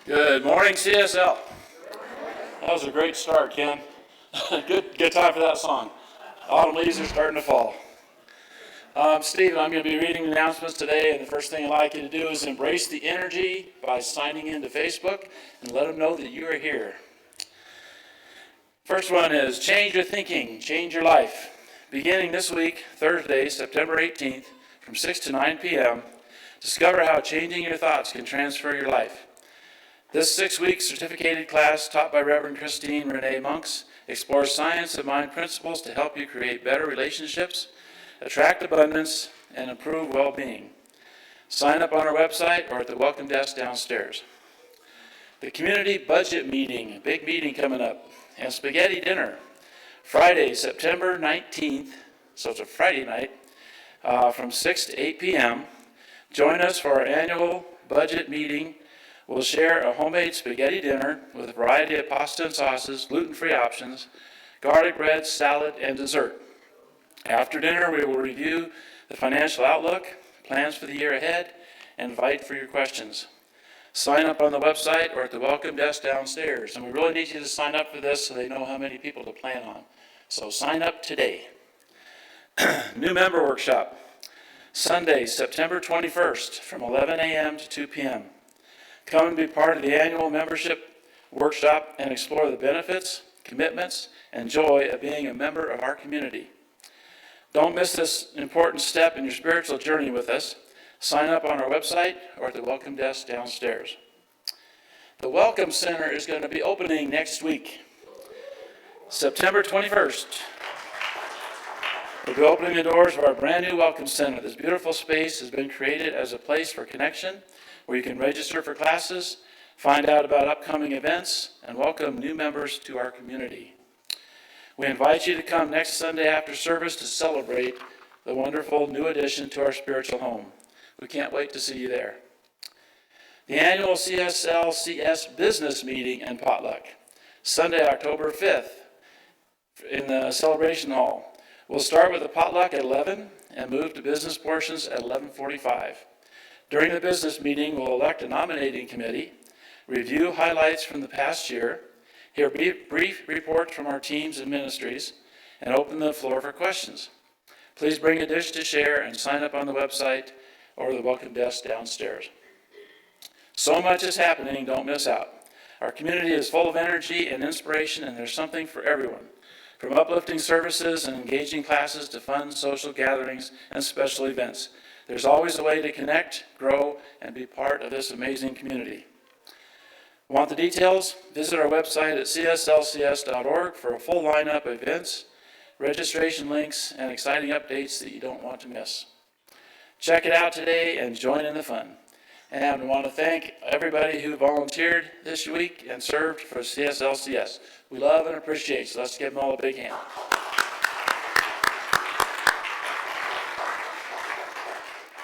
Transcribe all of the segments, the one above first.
Good morning, CSL. That was a great start, Ken. Good time for that song. Autumn leaves are starting to fall. Steve, I'm going to be reading the announcements today, and the first thing I'd like you to do is embrace the energy by signing into Facebook and let them know that you are here. First one is change your thinking, change your life. Beginning this week, Thursday, September 18th, from 6 to 9 p.m., discover how changing your thoughts can transfer your life. This 6-week certificated class taught by Reverend Christine Renee Monks explores science and mind principles to help you create better relationships, attract abundance, and improve well-being. Sign up on our website or at the welcome desk downstairs. The community budget meeting, a big meeting coming up, and spaghetti dinner, Friday, September 19th, so it's a Friday night, from 6 to 8 p.m. Join us for our annual budget meeting. We'll share a homemade spaghetti dinner with a variety of pasta and sauces, gluten-free options, garlic bread, salad, and dessert. After dinner, we will review the financial outlook, plans for the year ahead, and invite for your questions. Sign up on the website or at the welcome desk downstairs. And we really need you to sign up for this so they know how many people to plan on. So sign up today. New member workshop, Sunday, September 21st, from 11 a.m. to 2 p.m. Come and be part of the annual membership workshop and explore the benefits, commitments, and joy of being a member of our community. Don't miss this important step in your spiritual journey with us. Sign up on our website or at the welcome desk downstairs. The Welcome Center is going to be opening next week, September 21st. We'll be opening the doors of our brand new Welcome Center. This beautiful space has been created as a place for connection, where you can register for classes, find out about upcoming events, and welcome new members to our community. We invite you to come next Sunday after service to celebrate the wonderful new addition to our spiritual home. We can't wait to see you there. The annual CSLCS business meeting and potluck, Sunday, October 5th, in the celebration hall. We'll start with the potluck at 11 and move to business portions at 11:45. During the business meeting, we'll elect a nominating committee, review highlights from the past year, hear brief reports from our teams and ministries, and open the floor for questions. Please bring a dish to share and sign up on the website or the welcome desk downstairs. So much is happening, don't miss out. Our community is full of energy and inspiration, and there's something for everyone. From uplifting services and engaging classes to fun social gatherings and special events, there's always a way to connect, grow, and be part of this amazing community. Want the details? Visit our website at CSLCS.org for a full lineup of events, registration links, and exciting updates that you don't want to miss. Check it out today and join in the fun. And we want to thank everybody who volunteered this week and served for CSLCS. We love and appreciate, so let's give them all a big hand.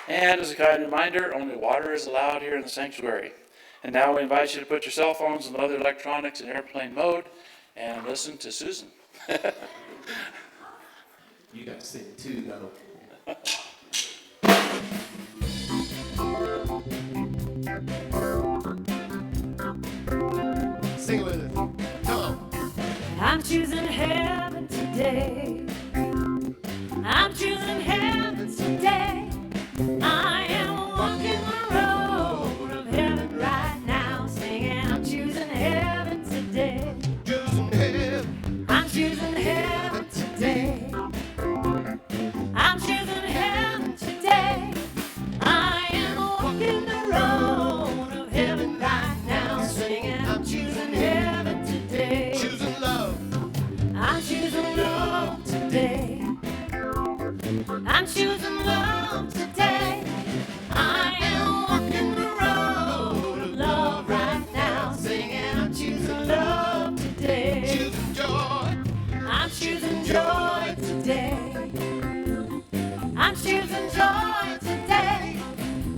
And as a kind reminder, only water is allowed here in the sanctuary. And now we invite you to put your cell phones and other electronics in airplane mode and listen to Susan. You got to sing too, though. Sing with it. Come on. I'm choosing heaven today. I'm choosing heaven today. I am walking the road of heaven right now, singing I'm choosing heaven today. Choosing heaven. I'm choosing heaven today. I'm choosing heaven today. I am walking the road of heaven right now, singing I'm choosing heaven today. Choosing love. I'm choosing love today. I'm choosing love today. I am walking the road of love right now, singing I'm choosing love today. Choosing joy. I'm choosing joy today. I'm choosing joy today.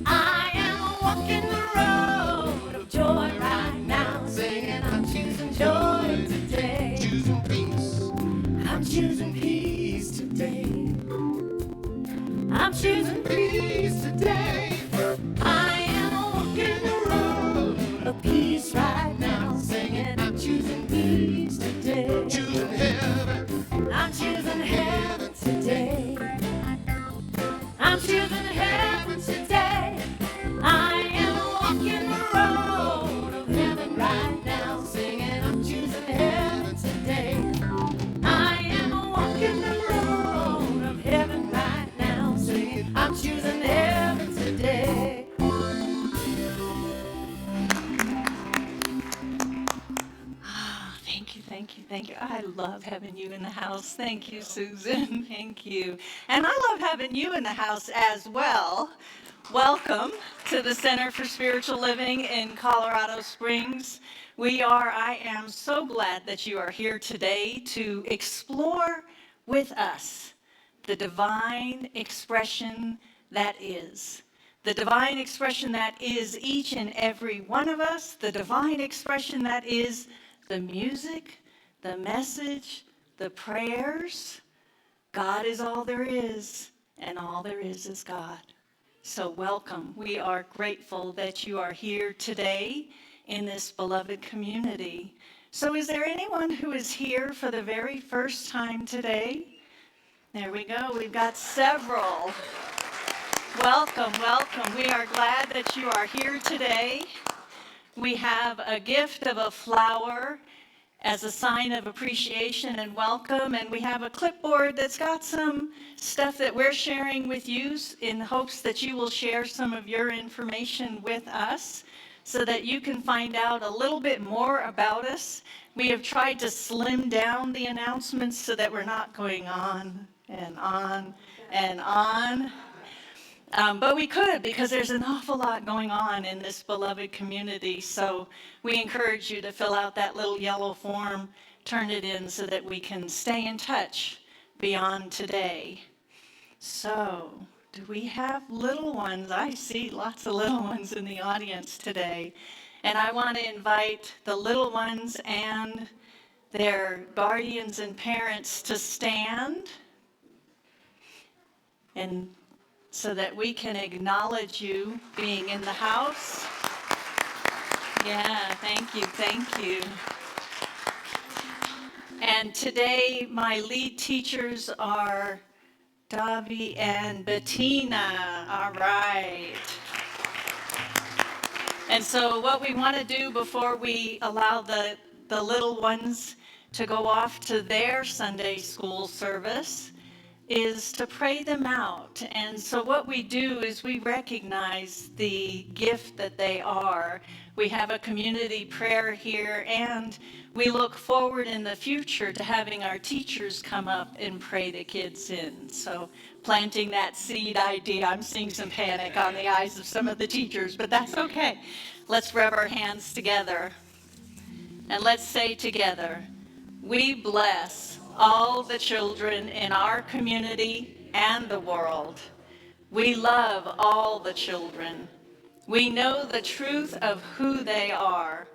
I am walking the road of joy right now, singing I'm choosing joy today. Choosing peace. I'm choosing peace today. I'm choosing peace today. I am walking the road of peace right now, singing I'm choosing peace today. Choosing heaven. I'm choosing heaven today. I'm choosing heaven today. I am walking the road of heaven right now, singing I'm choosing heaven today. I am walking the road of heaven right now, singing I'm choosing heaven today. Thank you. I love having you in the house. Thank you, Susan. Thank you. And I love having you in the house as well. Welcome to the Center for Spiritual Living in Colorado Springs. I am so glad that you are here today to explore with us the divine expression that is. The divine expression that is each and every one of us. The divine expression that is the music, the message, the prayers. God is all there is, and all there is God. So welcome. We are grateful that you are here today in this beloved community. So is there anyone who is here for the very first time today? There we go. We've got several. Welcome, welcome. We are glad that you are here today. We have a gift of a flower as a sign of appreciation and welcome, and we have a clipboard that's got some stuff that we're sharing with you in hopes that you will share some of your information with us so that you can find out a little bit more about us. We have tried to slim down the announcements so that we're not going on and on and on. But we could, because there's an awful lot going on in this beloved community. So we encourage you to fill out that little yellow form, turn it in so that we can stay in touch beyond today. So, do we have little ones? I see lots of little ones in the audience today. And I want to invite the little ones and their guardians and parents to stand, and so that we can acknowledge you being in the house. Yeah, thank you, thank you. And today my lead teachers are Davi and Bettina. All right. And so what we want to do before we allow the little ones to go off to their Sunday school service is to pray them out. And so what we do is we recognize the gift that they are. We have a community prayer here, and we look forward in the future to having our teachers come up and pray the kids in. So planting that seed idea, I'm seeing some panic on the eyes of some of the teachers, but that's okay. Let's rub our hands together and let's say together, we bless all the children in our community and the world. We love all the children. We know the truth of who they are.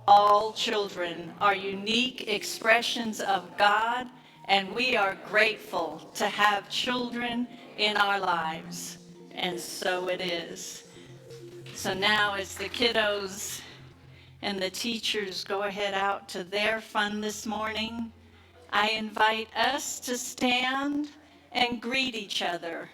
All children are unique expressions of God, and we are grateful to have children in our lives. And so it is. So now as the kiddos and the teachers go ahead out to their fun this morning, I invite us to stand and greet each other.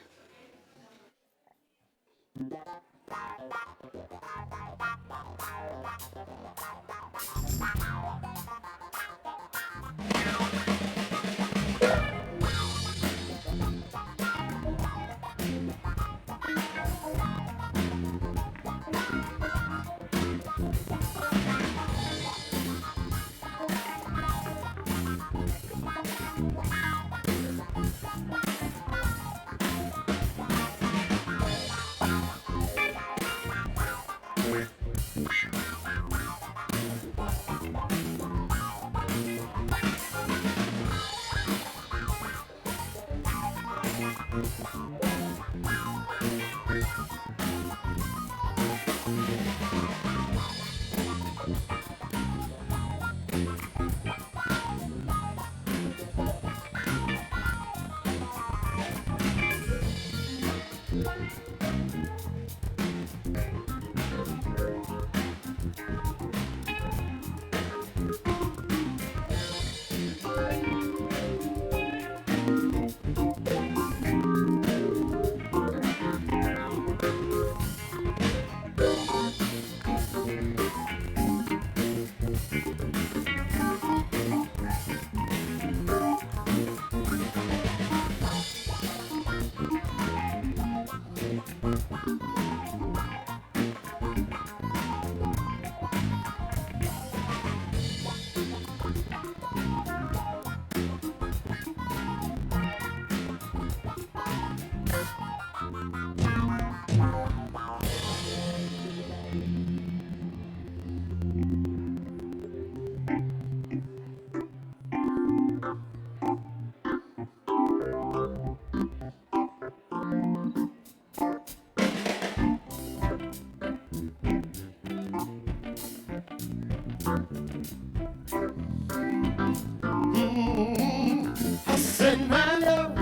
I send my love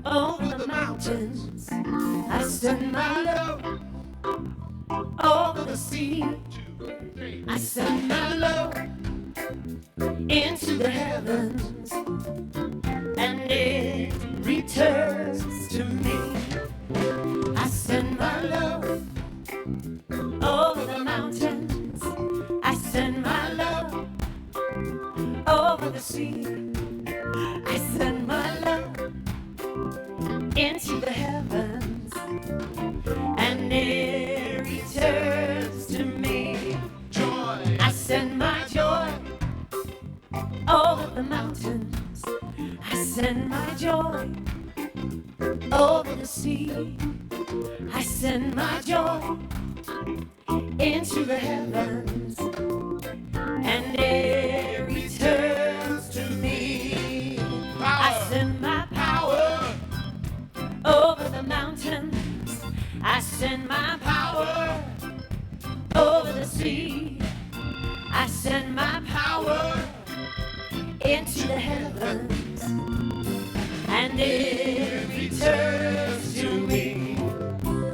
over the mountains. I send my love over the sea. I send my love into the heavens, and it returns to me. I send my love over the mountains. I send my love over the sea. I send my love into the heavens, and it returns to me. Joy. I send my joy over the mountains. I send my joy over the sea. I send my joy into the heavens, and it returns to me. I send my power over the mountains. I send my power over the sea. I send my power into the heavens, and it returns to me.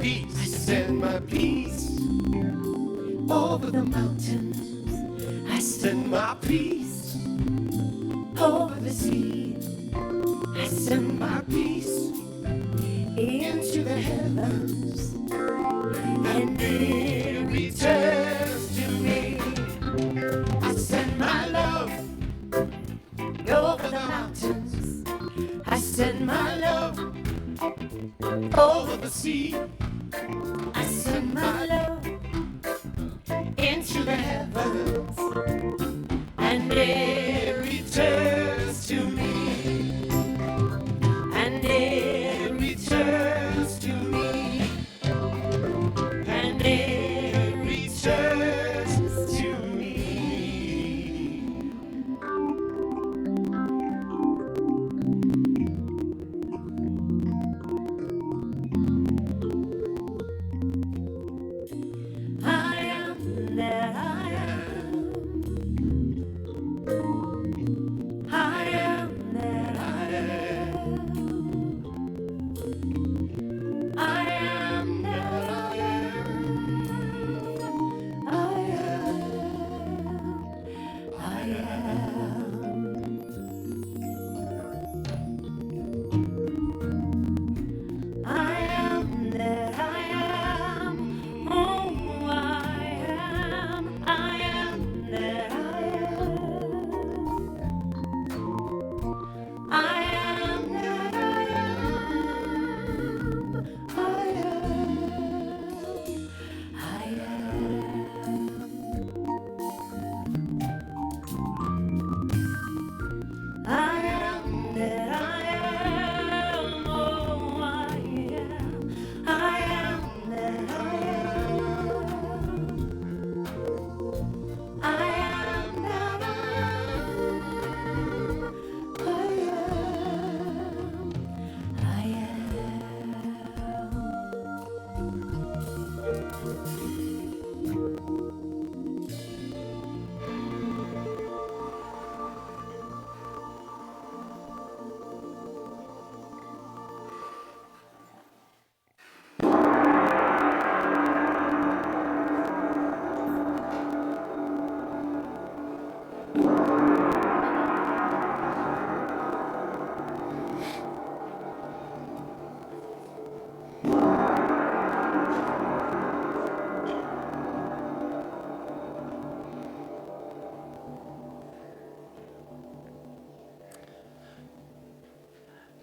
Peace. I send my peace over the mountains. I send my peace over the sea. I send my peace into the heavens, and it sea. I send my love into the heavens, and it returns to me, and it returns to me, and it returns to me. I am that I am. I am that I am. I am that I am. I am. I am. I am that I am. Oh, I am. I am that I am. I am that I am. I am. I am. I am that I am. Oh, I am. I am that I am. I am that I am. I am. I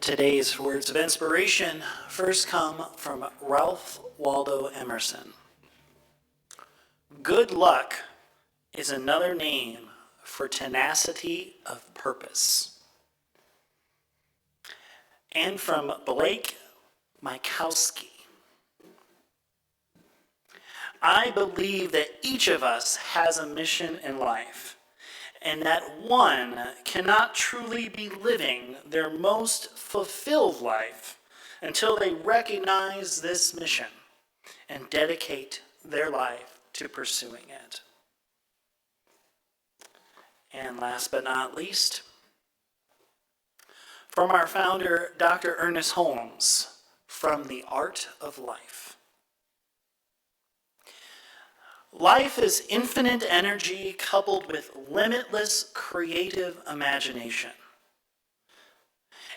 Today's words of inspiration first come from Ralph Waldo Emerson. Good luck is another name for tenacity of purpose. And from Blake Mykowski. I believe that each of us has a mission in life, and that one cannot truly be living their most fulfilled life until they recognize this mission and dedicate their life to pursuing it. And last but not least, from our founder, Dr. Ernest Holmes, from The Art of Life. Life is infinite energy coupled with limitless creative imagination.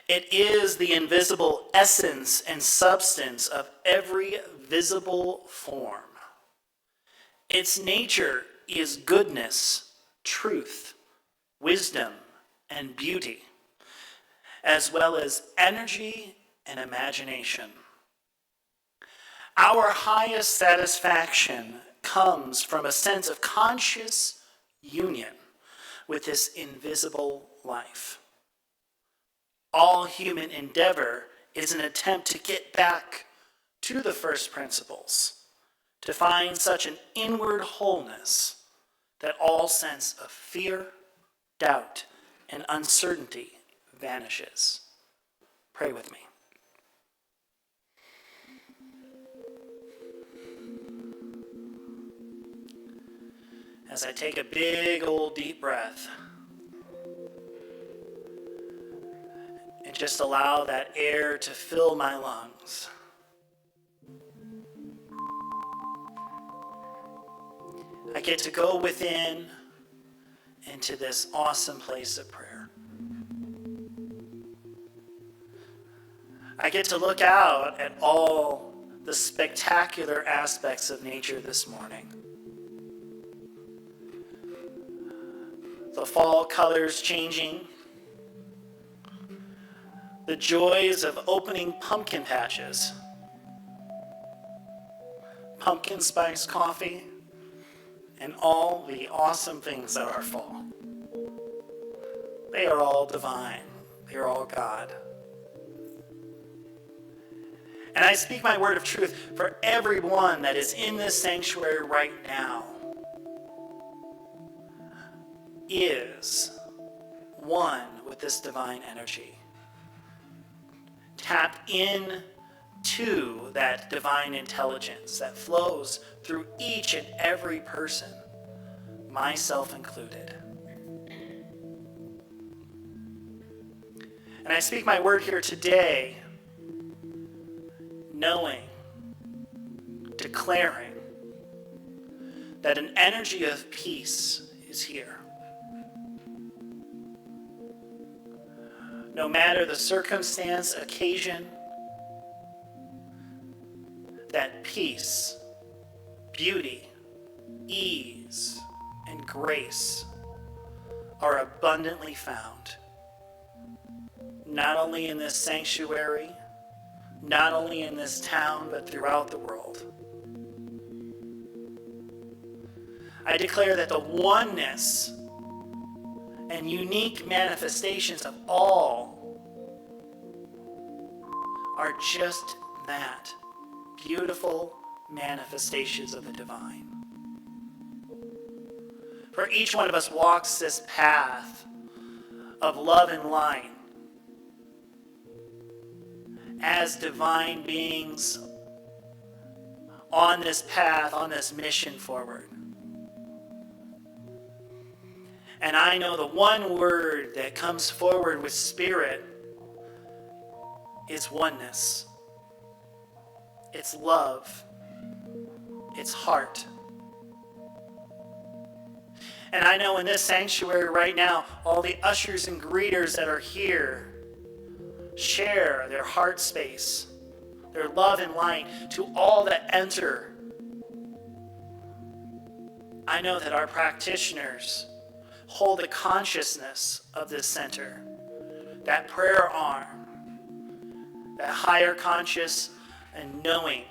It is the invisible essence and substance of every visible form. Its nature is goodness, truth, wisdom, and beauty, as well as energy and imagination. Our highest satisfaction comes from a sense of conscious union with this invisible life. All human endeavor is an attempt to get back to the first principles, to find such an inward wholeness that all sense of fear, doubt, and uncertainty vanishes. Pray with me. As I take a big old deep breath and just allow that air to fill my lungs. I get to go within into this awesome place of prayer. I get to look out at all the spectacular aspects of nature this morning. The fall colors changing, the joys of opening pumpkin patches, pumpkin spice coffee, and all the awesome things that are fall. They are all divine. They are all God. And I speak my word of truth for everyone that is in this sanctuary right now is one with this divine energy. Tap in to that divine intelligence that flows through each and every person, myself included. And I speak my word here today, knowing, declaring that an energy of peace is here. No matter the circumstance, occasion, that peace, beauty, ease, and grace are abundantly found, not only in this sanctuary, not only in this town, but throughout the world. I declare that the oneness and unique manifestations of all are just that, beautiful manifestations of the divine. For each one of us walks this path of love and light as divine beings on this path, on this mission forward. And I know the one word that comes forward with spirit is oneness. It's love. It's heart. And I know in this sanctuary right now, all the ushers and greeters that are here share their heart space, their love and light to all that enter. I know that our practitioners hold the consciousness of this center, that prayer arm, that higher conscious and knowing.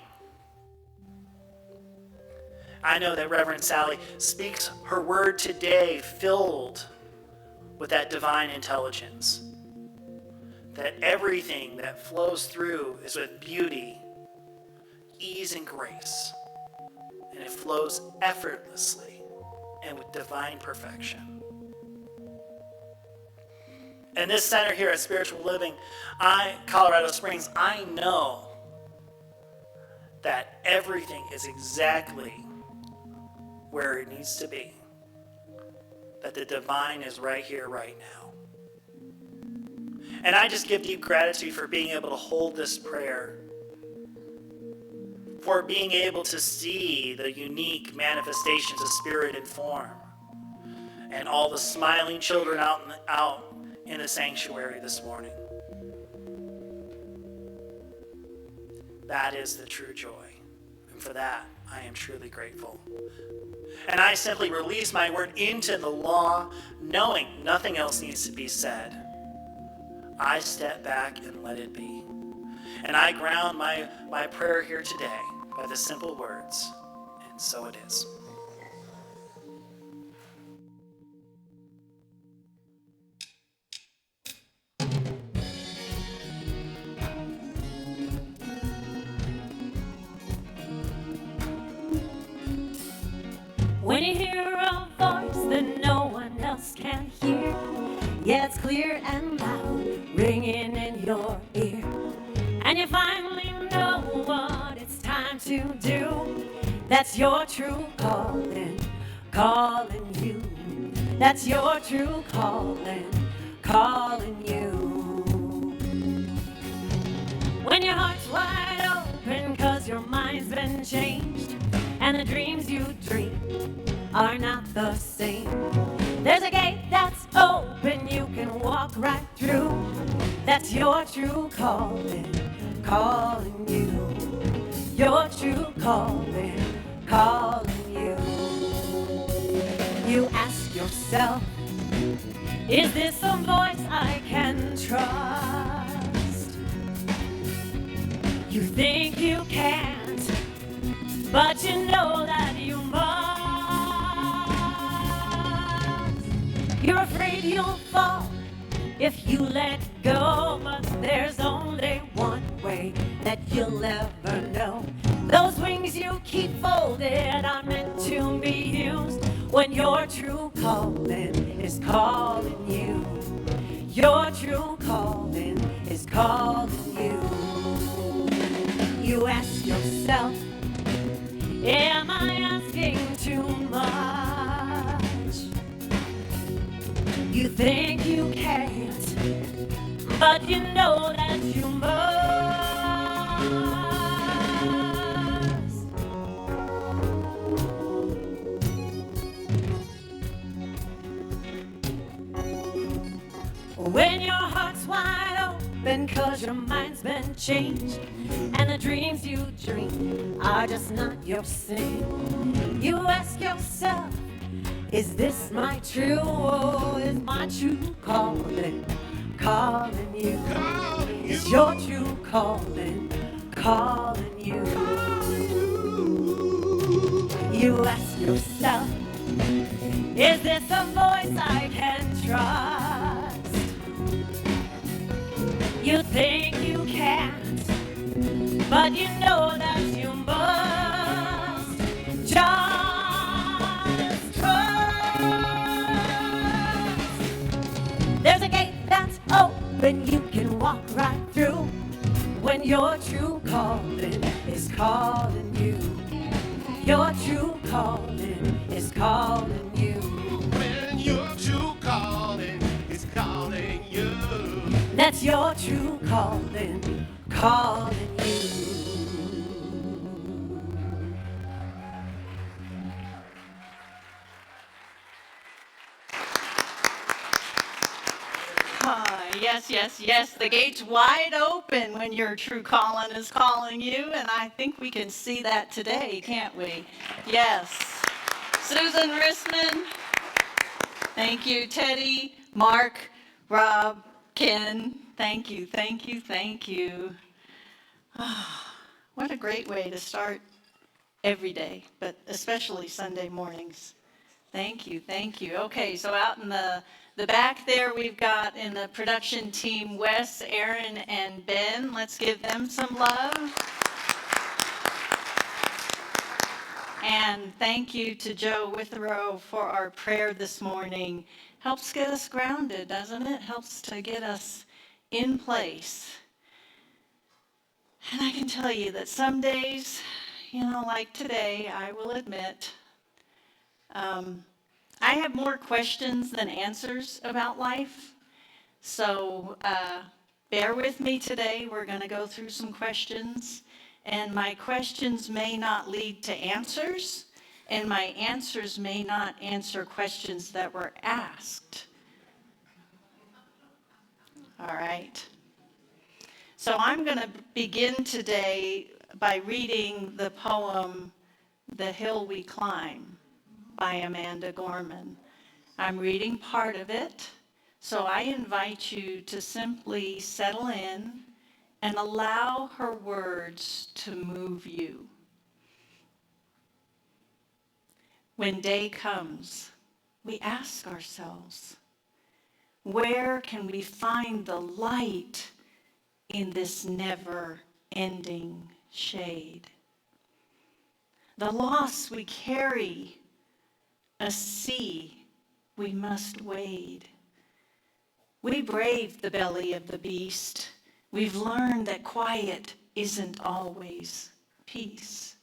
I know that Reverend Sally speaks her word today filled with that divine intelligence, that everything that flows through is with beauty, ease, and grace, and it flows effortlessly and with divine perfection. And this center here at Spiritual Living, Colorado Springs, I know that everything is exactly where it needs to be. That the divine is right here, right now. And I just give deep gratitude for being able to hold this prayer, for being able to see the unique manifestations of spirit and form, and all the smiling children out in the sanctuary this morning. That is the true joy. And for that, I am truly grateful. And I simply release my word into the law, knowing nothing else needs to be said. I step back and let it be. And I ground my prayer here today by the simple words, and so it is. When you hear a voice that no one else can hear, yeah, it's clear and loud, ringing in your ear, and you finally know what it's time to do. That's your true calling, calling you. That's your true calling, calling you. When your heart's wide open 'cause your mind's been changed, and the dreams you dream are not the same. There's a gate that's open you can walk right through. That's your true calling, calling you. Your true calling, calling you. You ask yourself, is this a voice I can trust? You think you can't, but you know that you must. You're afraid you'll fall if you let go, but there's only one way that you'll ever know. Those wings you keep folded are meant to be used when your true calling is calling you. Your true calling is calling you. You ask yourself, am I asking too much? You think you can't, but you know that you must. When your heart's wide open, 'cause your mind's been changed, and the dreams you dream are just not your same. You ask yourself, is this my true, is my true calling, calling you? Is your true calling, calling you? You ask yourself, is this a voice I can trust? You think you can't, but you know that you must. Just trust. There's a gate that's open you can walk right through when your true calling is calling you. Your true calling is calling you. When your true calling is calling you. That's your true calling, calling you. Yes, yes, yes. The gate's wide open when your true calling is calling you, and I think we can see that today, can't we? Yes. Susan Rissman, thank you. Teddy, Mark, Rob, Ken, thank you, thank you, thank you. What a great way to start every day, but especially Sunday mornings. Thank you, thank you. Okay, so out in the back there, we've got in the production team, Wes, Aaron, and Ben. Let's give them some love. And thank you to Joe Withrow for our prayer this morning. Helps get us grounded, doesn't it? Helps to get us in place. And I can tell you that some days, like today, I will admit, I have more questions than answers about life. So bear with me today. We're going to go through some questions. And my questions may not lead to answers. And my answers may not answer questions that were asked. All right. So I'm going to begin today by reading the poem, The Hill We Climb, by Amanda Gorman. I'm reading part of it, so I invite you to simply settle in and allow her words to move you. When day comes, we ask ourselves, where can we find the light in this never-ending shade? The loss we carry, a sea we must wade. We braved the belly of the beast. We've learned that quiet isn't always peace.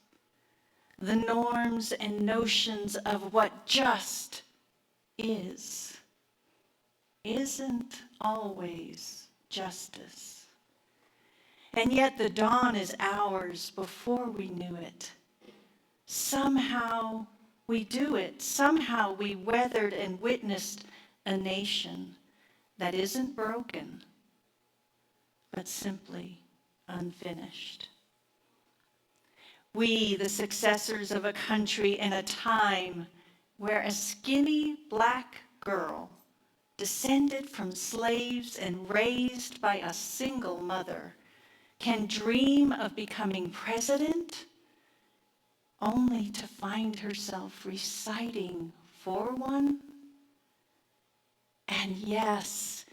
The norms and notions of what just is isn't always justice. And yet the dawn is ours before we knew it. Somehow we do it. Somehow we weathered and witnessed a nation that isn't broken, but simply unfinished. We, the successors of a country in a time where a skinny black girl, descended from slaves and raised by a single mother, can dream of becoming president only to find herself reciting for one? And yes,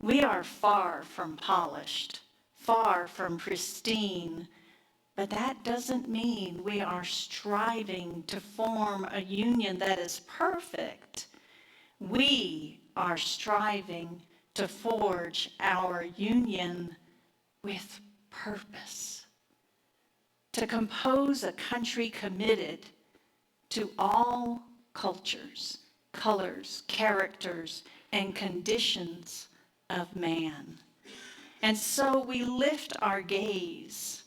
we are far from polished, far from pristine, but that doesn't mean we are striving to form a union that is perfect. We are striving to forge our union with purpose, to compose a country committed to all cultures, colors, characters, and conditions of man. And so we lift our gaze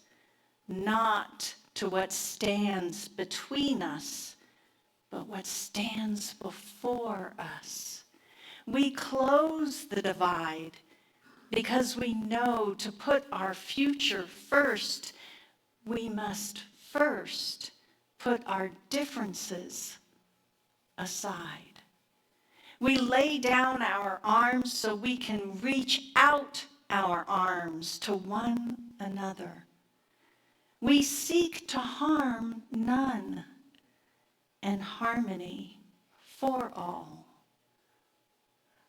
not to what stands between us, but what stands before us. We close the divide because we know to put our future first, we must first put our differences aside. We lay down our arms so we can reach out our arms to one another. We seek to harm none and harmony for all.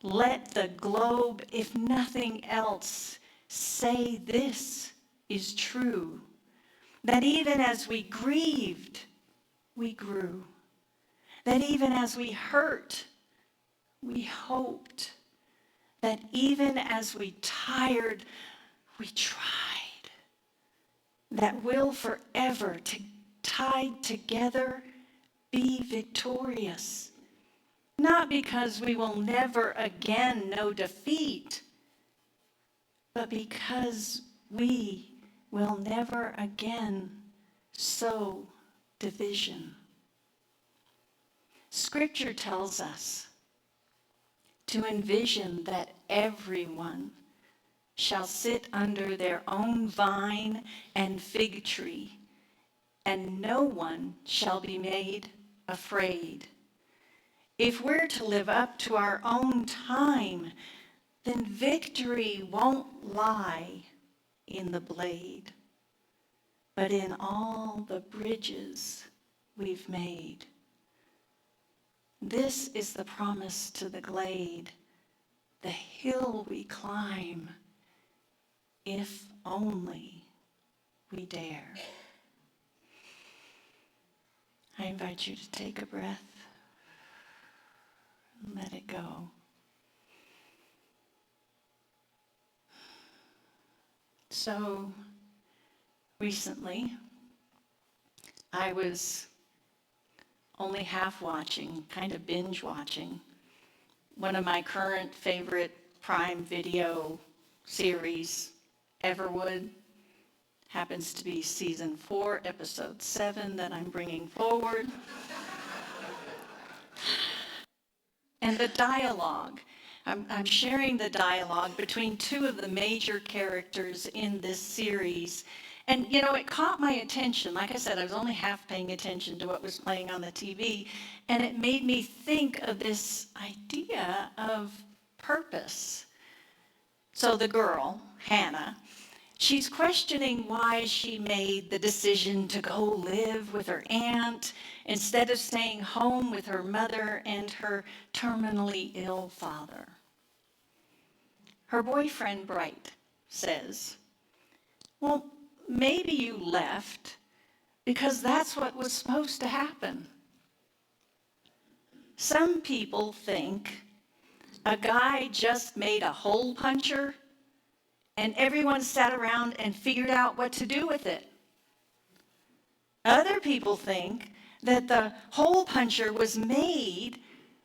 Let the globe, if nothing else, say this is true, that even as we grieved, we grew, that even as we hurt, we hoped, that even as we tired, we tried, that we'll forever, tied together, be victorious. Not because we will never again know defeat, but because we will never again sow division. Scripture tells us to envision that everyone shall sit under their own vine and fig tree, and no one shall be made afraid. If we're to live up to our own time, then victory won't lie in the blade, but in all the bridges we've made. This is the promise to the glade, the hill we climb, if only we dare. I invite you to take a breath and let it go. So recently, I was only half watching, kind of binge watching, one of my current favorite Prime Video series, Everwood. Happens to be season 4, episode 7 that I'm bringing forward. And the dialogue, I'm sharing the dialogue between two of the major characters in this series. And, you know, it caught my attention. Like I said, I was only half paying attention to what was playing on the TV. And it made me think of this idea of purpose. So the girl, Hannah, she's questioning why she made the decision to go live with her aunt instead of staying home with her mother and her terminally ill father. Her boyfriend, Bright, says, well, maybe you left because that's what was supposed to happen. Some people think a guy just made a hole puncher and everyone sat around and figured out what to do with it. Other people think that the hole puncher was made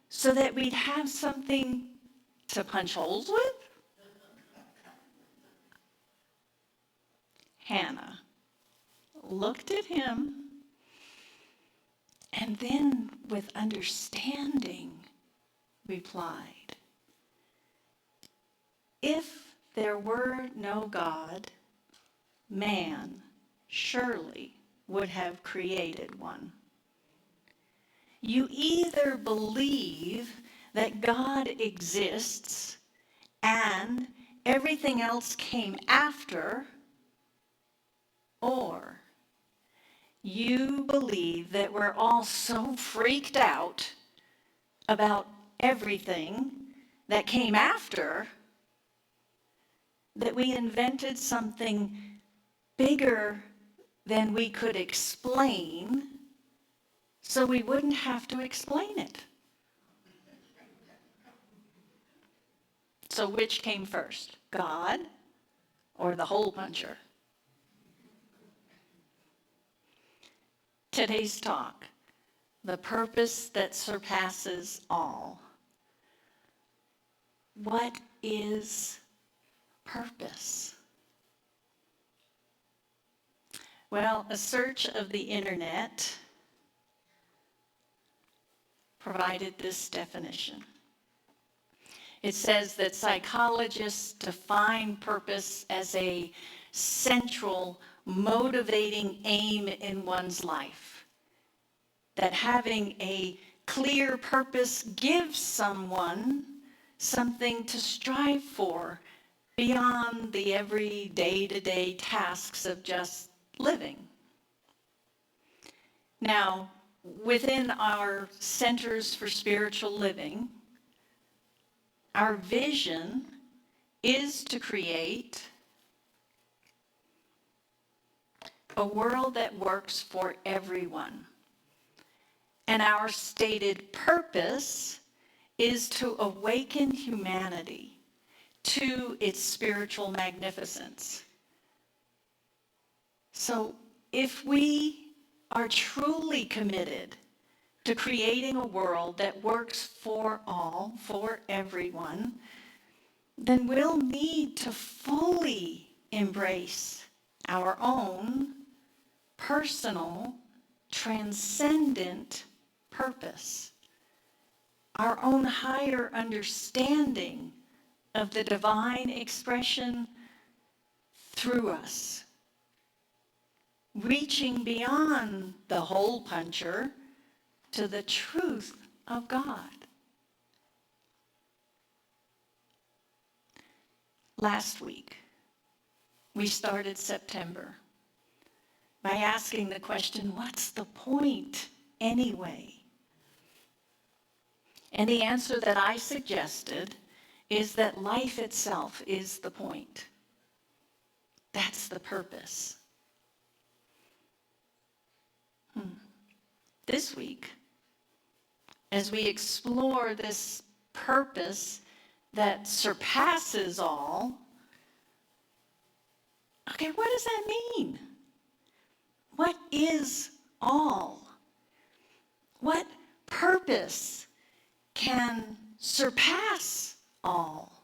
so that we'd have something to punch holes with. Hannah looked at him and then, with understanding, replied, if there were no God, man surely would have created one. You either believe that God exists and everything else came after, or you believe that we're all so freaked out about everything that came after that we invented something bigger than we could explain so we wouldn't have to explain it. So which came first, God or the hole puncher? Today's talk, the purpose that surpasses all. What is purpose? Well, a search of the internet provided this definition. It says that psychologists define purpose as a central, motivating aim in one's life. That having a clear purpose gives someone something to strive for beyond the every day-to-day tasks of just living. Now, within our Centers for Spiritual Living, our vision is to create a world that works for everyone. And our stated purpose is to awaken humanity to its spiritual magnificence. So if we are truly committed to creating a world that works for all, for everyone, then we'll need to fully embrace our own personal, transcendent purpose, our own higher understanding of the divine expression through us, reaching beyond the hole puncher to the truth of God. Last week, we started September by asking the question, what's the point anyway? And the answer that I suggested is that life itself is the point. That's the purpose. This week, as we explore this purpose that surpasses all, okay, what does that mean? What is all? What purpose can surpass all?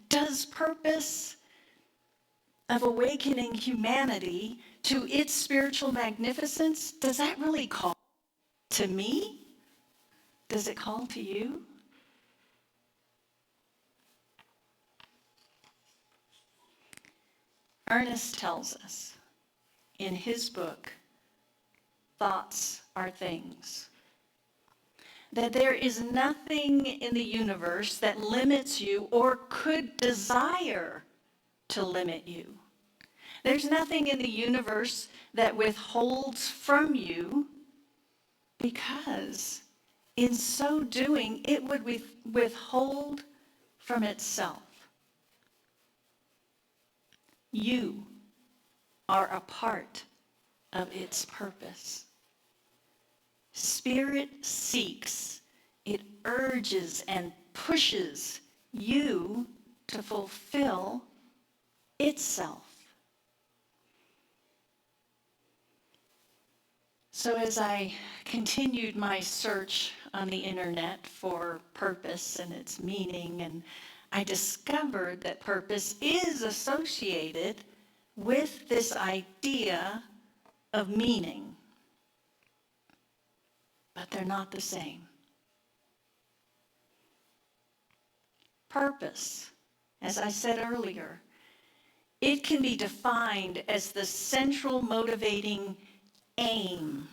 Does purpose of awakening humanity to its spiritual magnificence, does that really call to me? Does it call to you? Ernest tells us in his book, Thoughts Are Things, that there is nothing in the universe that limits you or could desire to limit you. There's nothing in the universe that withholds from you, because in so doing, it would withhold from itself. You are a part of its purpose. Spirit seeks, it urges and pushes you to fulfill itself. So as I continued my search on the internet for purpose and its meaning, and I discovered that purpose is associated with this idea of meaning, but they're not the same. Purpose, as I said earlier, it can be defined as the central motivating aim.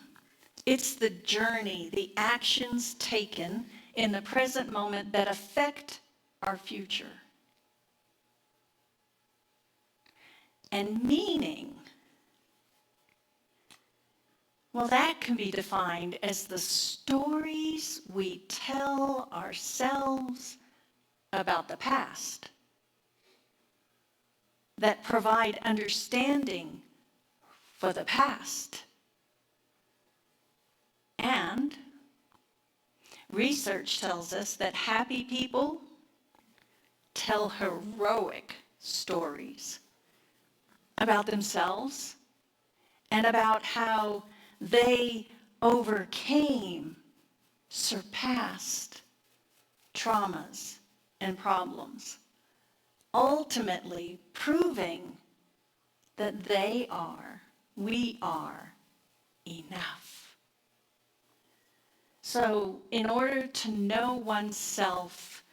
It's the journey, the actions taken in the present moment that affect our future. And meaning Well, that can be defined as the stories we tell ourselves about the past that provide understanding for the past. And research tells us that happy people tell heroic stories about themselves and about how they overcame, surpassed traumas and problems, ultimately proving that we are enough. So, in order to know oneself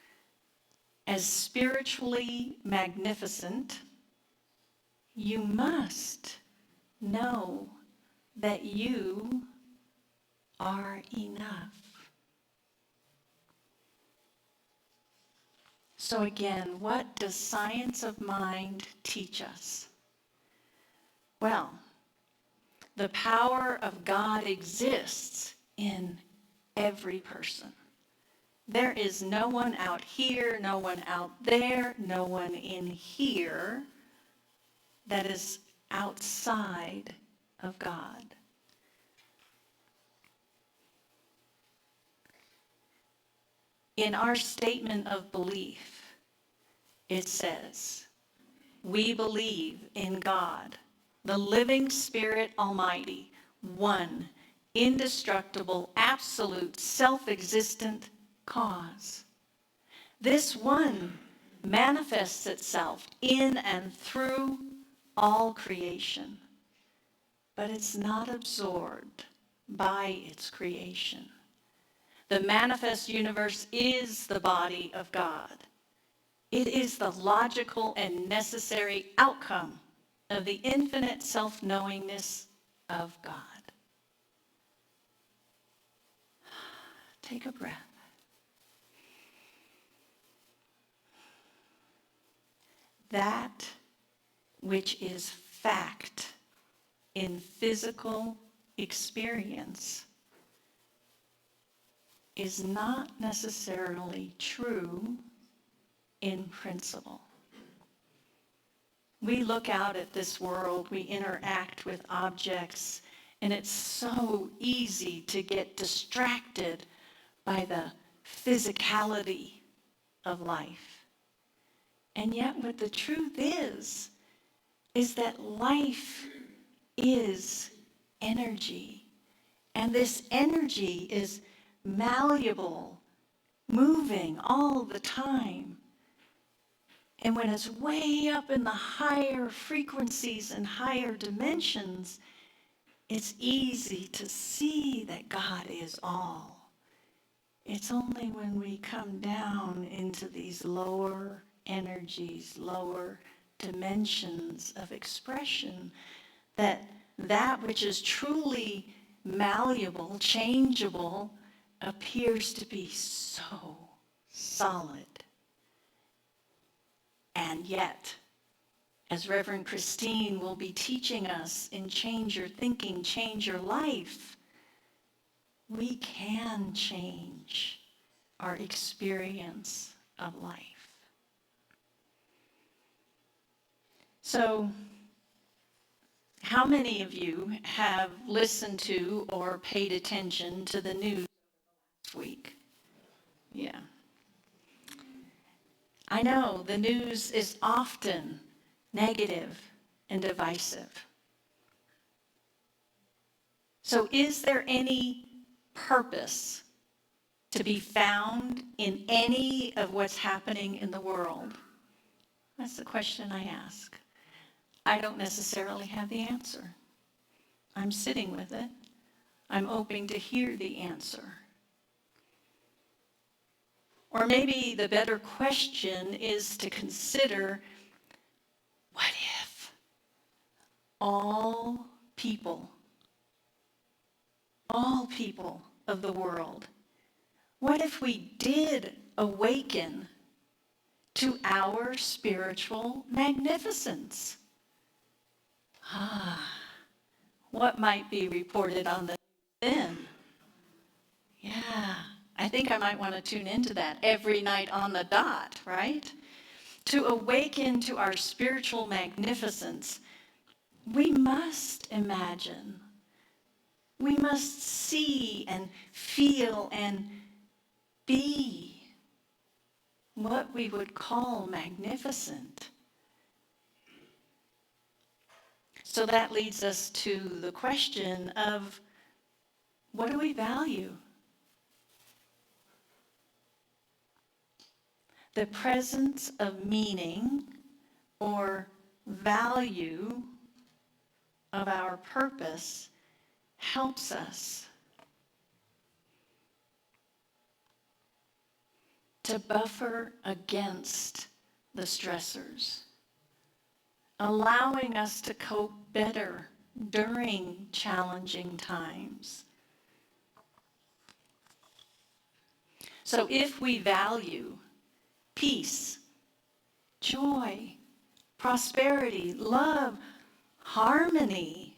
as spiritually magnificent, you must know that you are enough. So again, what does science of mind teach us? Well, the power of God exists in every person. There is no one out here, no one out there, no one in here that is outside of God. In our statement of belief, it says, we believe in God, the living Spirit Almighty, one, indestructible, absolute, self-existent cause. This one manifests itself in and through all creation, but it's not absorbed by its creation. The manifest universe is the body of God. It is the logical and necessary outcome of the infinite self-knowingness of God. Take a breath. That which is fact in physical experience is not necessarily true in principle. We look out at this world, we interact with objects, and it's so easy to get distracted by the physicality of life. And yet what the truth is that life is energy. And this energy is malleable, moving all the time. And when it's way up in the higher frequencies and higher dimensions, it's easy to see that God is all. It's only when we come down into these lower energies, lower dimensions of expression, that which is truly malleable, changeable, appears to be so solid. And yet, as Reverend Christine will be teaching us in Change Your Thinking, Change Your Life, we can change our experience of life. So, how many of you have listened to or paid attention to the news last week? Yeah. I know the news is often negative and divisive. So is there any purpose to be found in any of what's happening in the world? That's the question I ask. I don't necessarily have the answer. I'm sitting with it. I'm hoping to hear the answer. Or maybe the better question is to consider, what if all people of the world, what if we did awaken to our spiritual magnificence? what might be reported on the then. Yeah, I think I might want to tune into that every night on the dot, right? To awaken to our spiritual magnificence, we must imagine. We must see and feel and be what we would call magnificent. So that leads us to the question of, what do we value? The presence of meaning or value of our purpose helps us to buffer against the stressors, allowing us to cope better during challenging times. So if we value peace, joy, prosperity, love, harmony,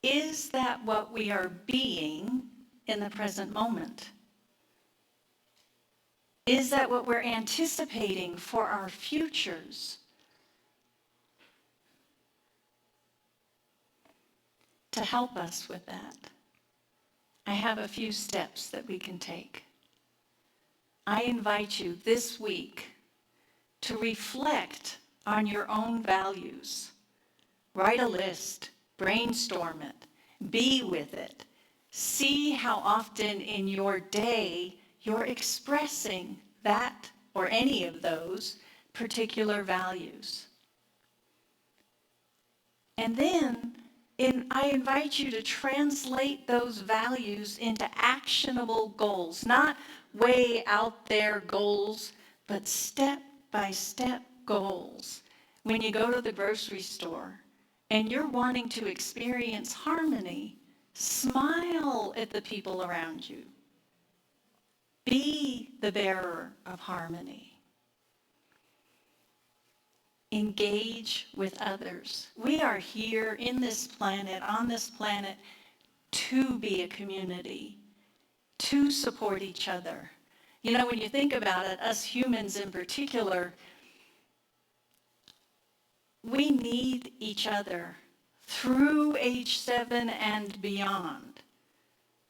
is that what we are being in the present moment? Is that what we're anticipating for our futures? To help us with that, I have a few steps that we can take. I invite you this week to reflect on your own values. Write a list, brainstorm it, be with it. See how often in your day you're expressing that or any of those particular values. And then I invite you to translate those values into actionable goals, not way out there goals, but step-by-step goals. When you go to the grocery store and you're wanting to experience harmony, smile at the people around you. Be the bearer of harmony. Engage with others. We are here in this planet, on this planet, to be a community, to support each other. You know, when you think about it, us humans in particular, we need each other through age 7 and beyond.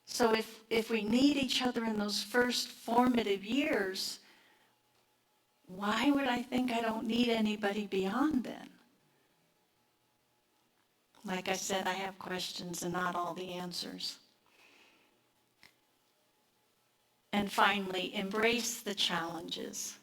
So if we need each other in those first formative years, why would I think I don't need anybody beyond then? Like I said, I have questions and not all the answers. And finally, embrace the challenges.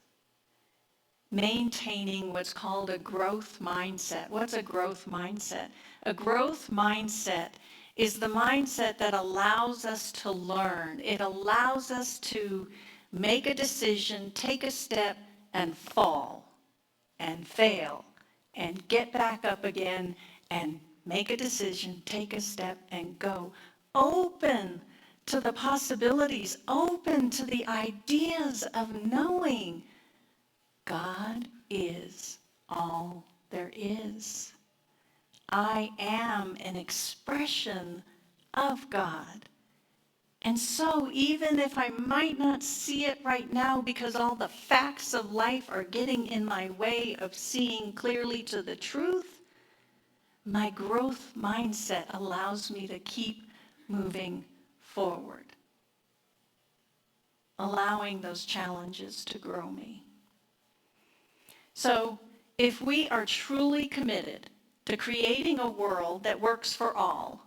Maintaining what's called a growth mindset. What's a growth mindset? A growth mindset is the mindset that allows us to learn. It allows us to make a decision, take a step, and fall, and fail, and get back up again, and make a decision, take a step, and go. Open to the possibilities, open to the ideas of knowing God is all there is. I am an expression of God. And so even if I might not see it right now because all the facts of life are getting in my way of seeing clearly to the truth, my growth mindset allows me to keep moving forward, allowing those challenges to grow me. So if we are truly committed to creating a world that works for all,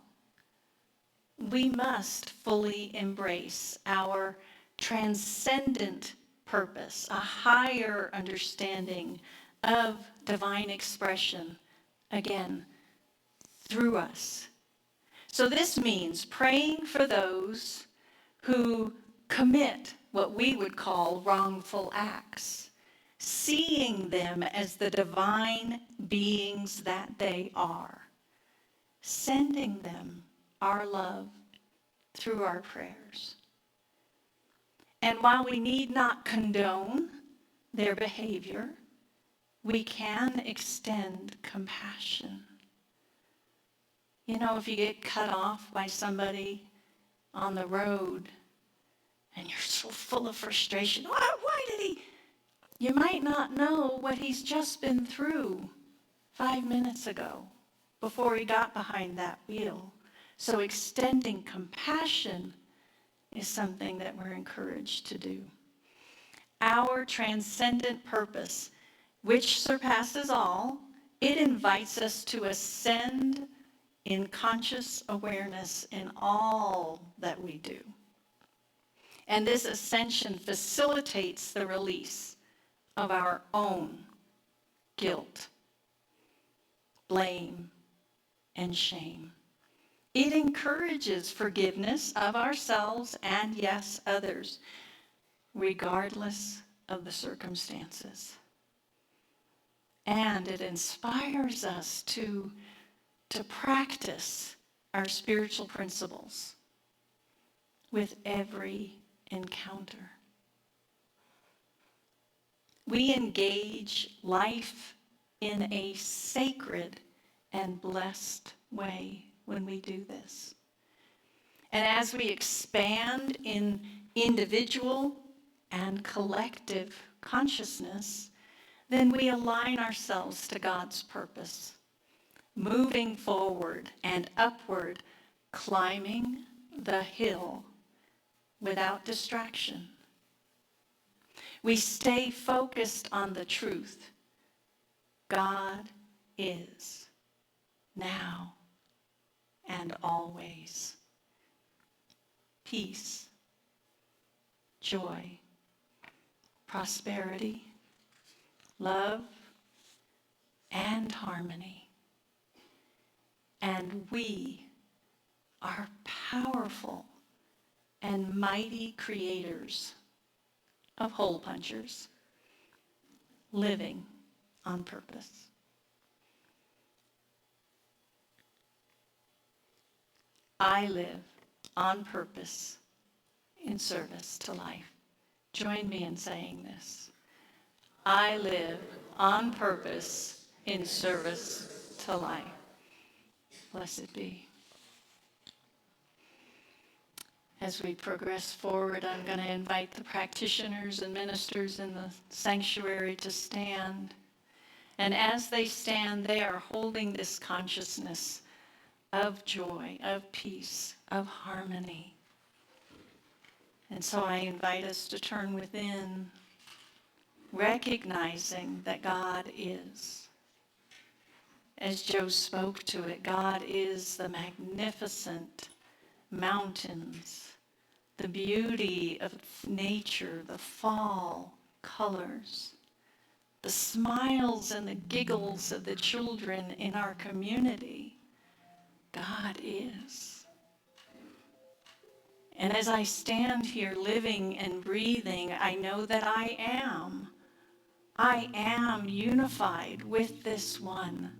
we must fully embrace our transcendent purpose, a higher understanding of divine expression, again, through us. So this means praying for those who commit what we would call wrongful acts, seeing them as the divine beings that they are, sending them our love through our prayers. And while we need not condone their behavior, we can extend compassion. You know, if you get cut off by somebody on the road and you're so full of frustration, why did he? You might not know what he's just been through 5 minutes ago before he got behind that wheel. So extending compassion is something that we're encouraged to do. Our transcendent purpose, which surpasses all, it invites us to ascend in conscious awareness in all that we do. And this ascension facilitates the release of our own guilt, blame, and shame. It encourages forgiveness of ourselves and, yes, others, regardless of the circumstances. And it inspires us to practice our spiritual principles with every encounter. We engage life in a sacred and blessed way when we do this. And as we expand in individual and collective consciousness, then we align ourselves to God's purpose, moving forward and upward, climbing the hill without distraction. We stay focused on the truth. God is now and always. Peace, joy, prosperity, love, and harmony. And we are powerful and mighty creators of hole punchers living on purpose. I live on purpose in service to life. Join me in saying this. I live on purpose in service to life. Blessed be. As we progress forward, I'm going to invite the practitioners and ministers in the sanctuary to stand. And as they stand, they are holding this consciousness of joy, of peace, of harmony. And so I invite us to turn within, recognizing that God is. As Joe spoke to it, God is the magnificent mountains, the beauty of nature, the fall colors, the smiles and the giggles of the children in our community. God is. And as I stand here living and breathing, I know that I am unified with this one.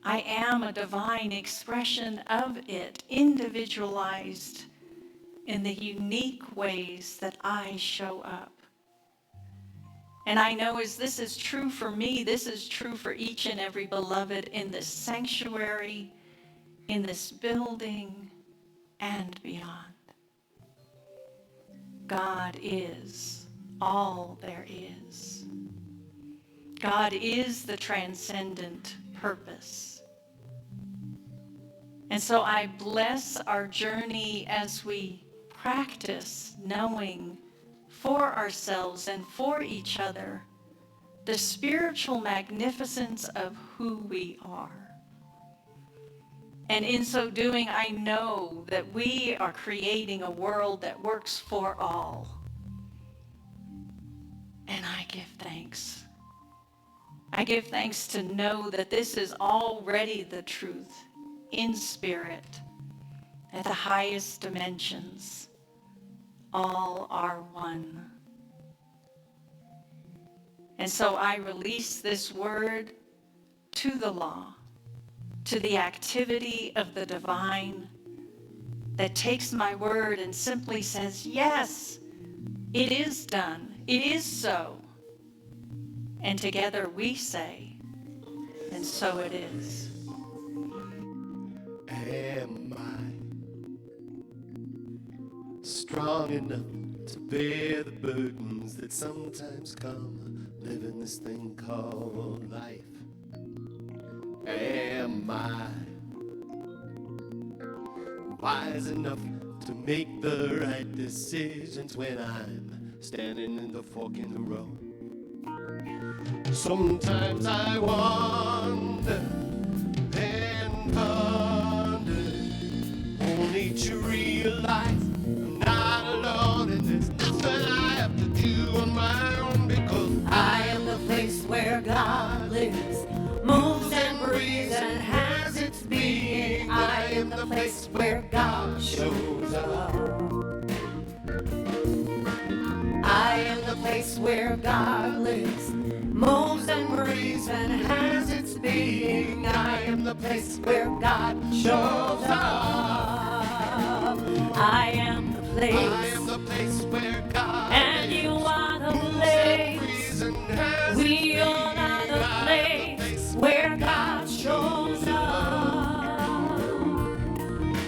I am a divine expression of it, individualized in the unique ways that I show up. And I know as this is true for me, this is true for each and every beloved in this sanctuary, in this building, and beyond. God is all there is. God is the transcendent purpose. And so I bless our journey as we practice knowing for ourselves and for each other the spiritual magnificence of who we are. And in so doing, I know that we are creating a world that works for all. And I give thanks. I give thanks to know that this is already the truth in spirit at the highest dimensions. All are one. And so I release this word to the law, to the activity of the divine that takes my word and simply says, yes, it is done. It is so. And together we say, and so it is. Am I strong enough to bear the burdens that sometimes come living this thing called life? Am I wise enough to make the right decisions when I'm standing in the fork in the road? Sometimes I wonder and ponder, only to realize I'm not alone and there's nothing I have to do on my own, because I am the place where God lives, moves and breathes and has its being. I am the place where God shows up. I am the place where God lives, moves and breathes and has its being. I am the place where God shows up. I am the place. I am the place where God And you are the place. We all are the place where God shows up.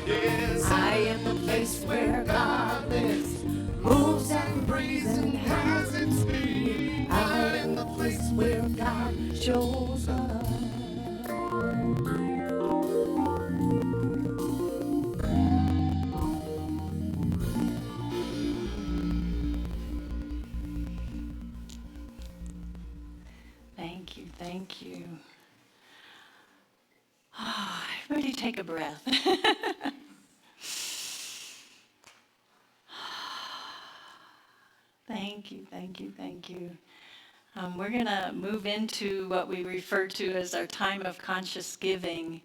Yes, I am the place where God lives, moves and breathes and has its being. I am the place where God shows up. Thank you, thank you. Everybody take a breath. Thank you, thank you, thank you. We're going to move into what we refer to as our time of conscious giving.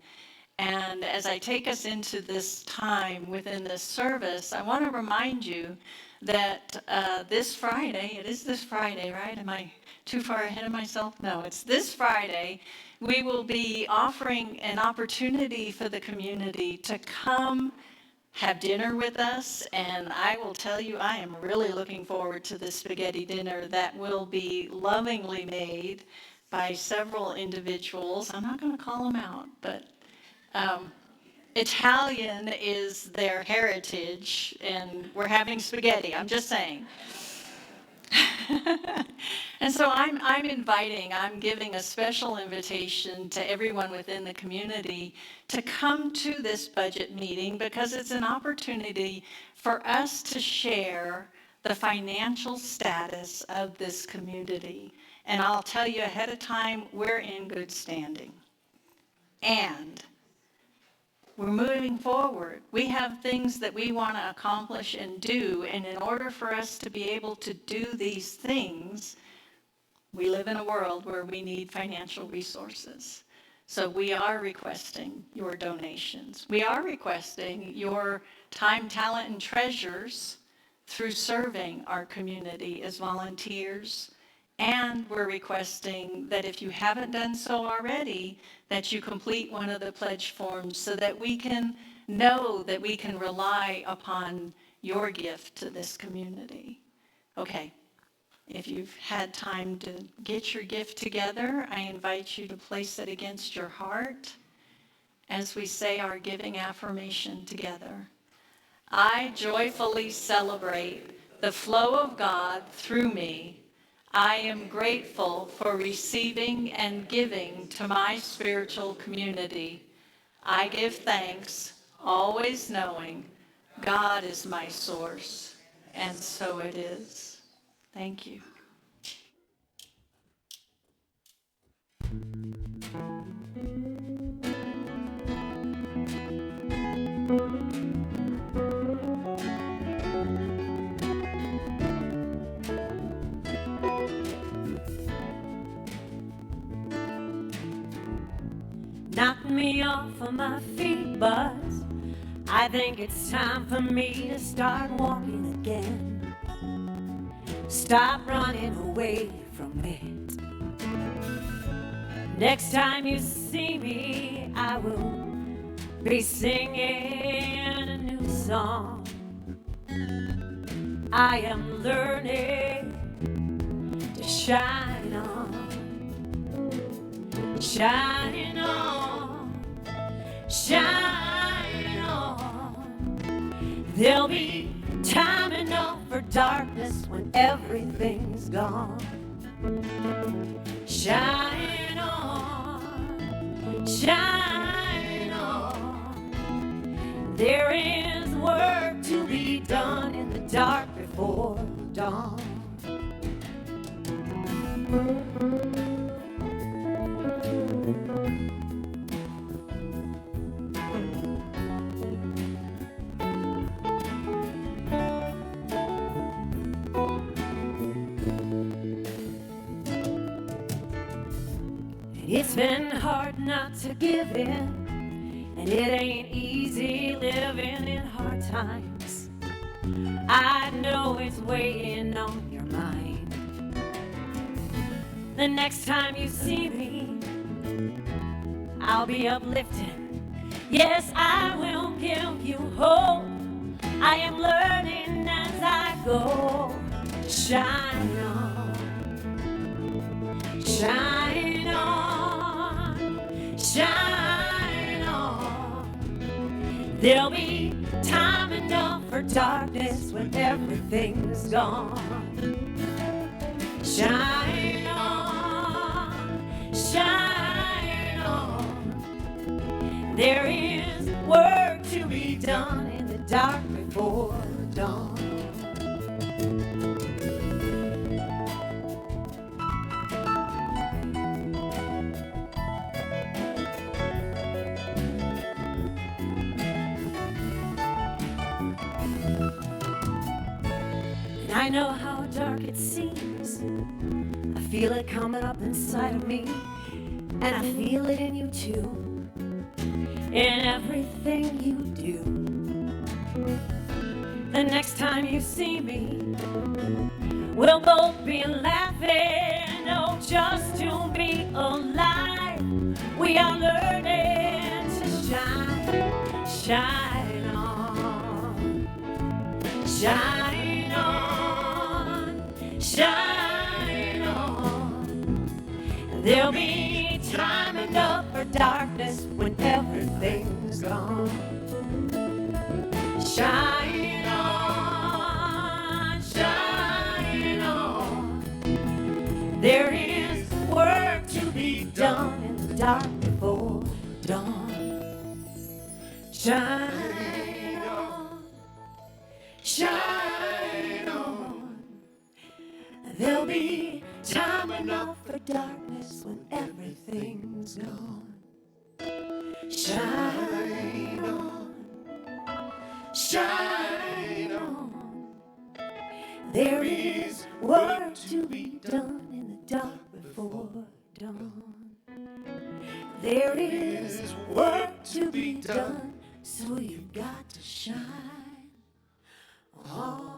And as I take us into this time within this service, I want to remind you that this Friday, it is this Friday, right? Am I too far ahead of myself? No, it's this Friday. We will be offering an opportunity for the community to come have dinner with us, and I will tell you, I am really looking forward to this spaghetti dinner that will be lovingly made by several individuals. I'm not going to call them out, but Italian is their heritage, and we're having spaghetti. I'm just saying. And so I'm giving a special invitation to everyone within the community to come to this budget meeting, because it's an opportunity for us to share the financial status of this community. And I'll tell you ahead of time, we're in good standing. And we're moving forward. We have things that we want to accomplish and do, and in order for us to be able to do these things, we live in a world where we need financial resources. So we are requesting your donations. We are requesting your time, talent, and treasures through serving our community as volunteers. And we're requesting that if you haven't done so already, that you complete one of the pledge forms so that we can know that we can rely upon your gift to this community. Okay, if you've had time to get your gift together, I invite you to place it against your heart as we say our giving affirmation together. I joyfully celebrate the flow of God through me. I am grateful for receiving and giving to my spiritual community. I give thanks, always knowing God is my source, and so it is. Thank you. Knocked me off of my feet, but I think it's time for me to start walking again. Stop running away from it. Next time you see me, I will be singing a new song. I am learning to shine on, shine on, shine There'll be time enough for darkness when everything's gone. Shine on, shine on. There is work to be done in the dark before dawn. It's been hard not to give in, and it ain't easy living in hard times. I know it's weighing on your mind. The next time you see me, I'll be uplifting. Yes, I will give you hope. I am learning as I go. Shine on, shine on, shine on. There'll be time enough for darkness when everything's gone. Shine on, shine on. There is work to be done in the dark before dawn. And I know how dark it seems. I feel it coming up inside of me, and I feel it in you too. In everything you do. The next time you see me, we'll both be laughing. Oh, just to be alive. We are learning to shine, shine on, shine on, shine on. There'll be time enough for darkness when everything's gone. Shine on, shine on. There is work to be done in the dark before dawn. Shine on, shine on. There'll be time enough for darkness when everything's gone. Shine on, shine on. There is work to be done in the dark before dawn. There is work to be done, so you've got to shine on.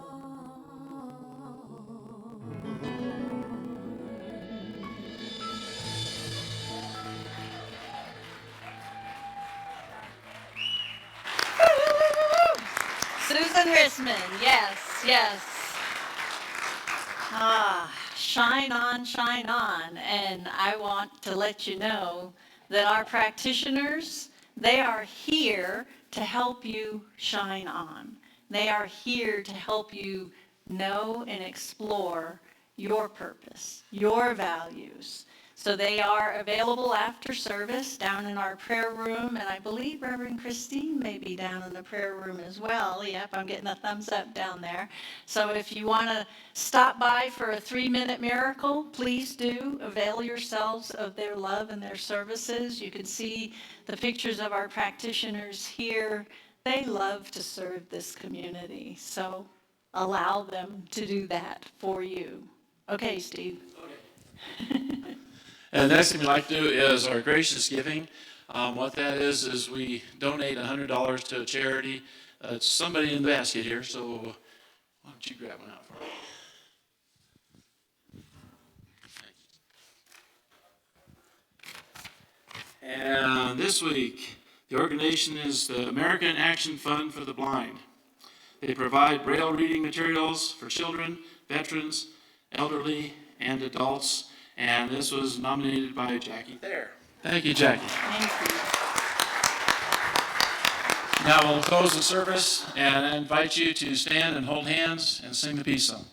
Susan Risman, yes, yes. Shine on, shine on. And I want to let you know that our practitioners, they are here to help you shine on. They are here to help you know and explore your purpose, your values. So they are available after service down in our prayer room, and I believe Reverend Christine may be down in the prayer room as well. Yep, I'm getting a thumbs up down there. So if you want to stop by for a 3-minute miracle, please do avail yourselves of their love and their services. You can see the pictures of our practitioners here. They love to serve this community, so allow them to do that for you. Okay, Steve. Okay. And the next thing we like to do is our gracious giving. What that is we donate $100 to a charity. It's somebody in the basket here, so why don't you grab one out for me? And this week, the organization is the American Action Fund for the Blind. They provide Braille reading materials for children, veterans, elderly, and adults. And this was nominated by Jackie Thayer. Thank you, Jackie. Thank you. Now we'll close the service and I invite you to stand and hold hands and sing the peace song.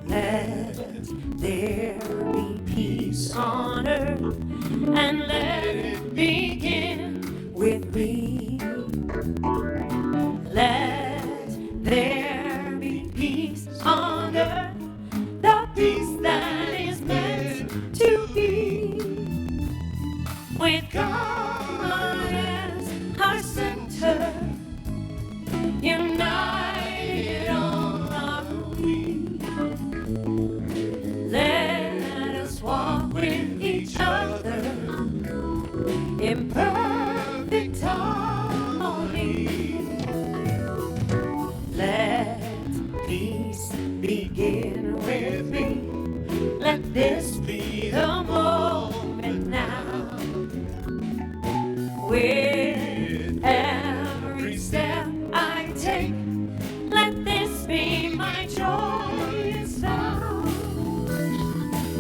Let there be peace on earth, and let it begin with me. Let there be peace on earth, the peace that is meant to be. With God as our center, united all are we. Let us walk with each other in perfect harmony. Let peace begin with me. Let this be the moment now. With every step I take, let this be my joyous vow.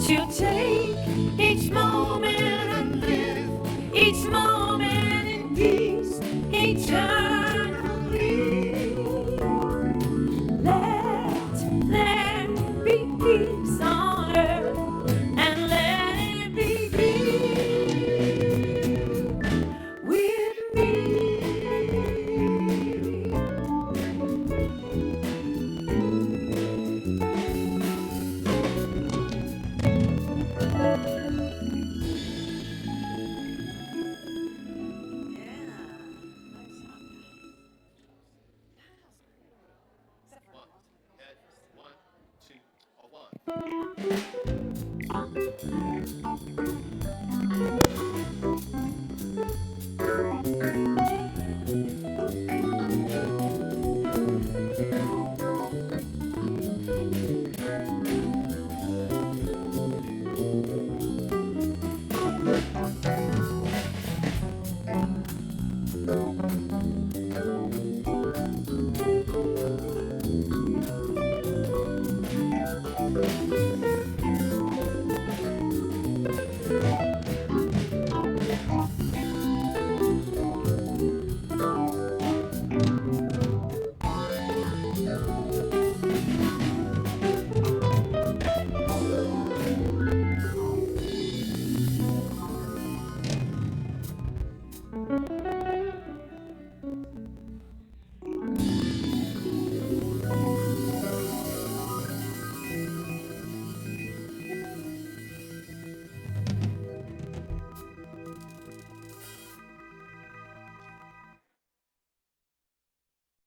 To take each moment and live each moment in peace eternally. Let there be peace on earth, and let it begin with me. One, two, a one.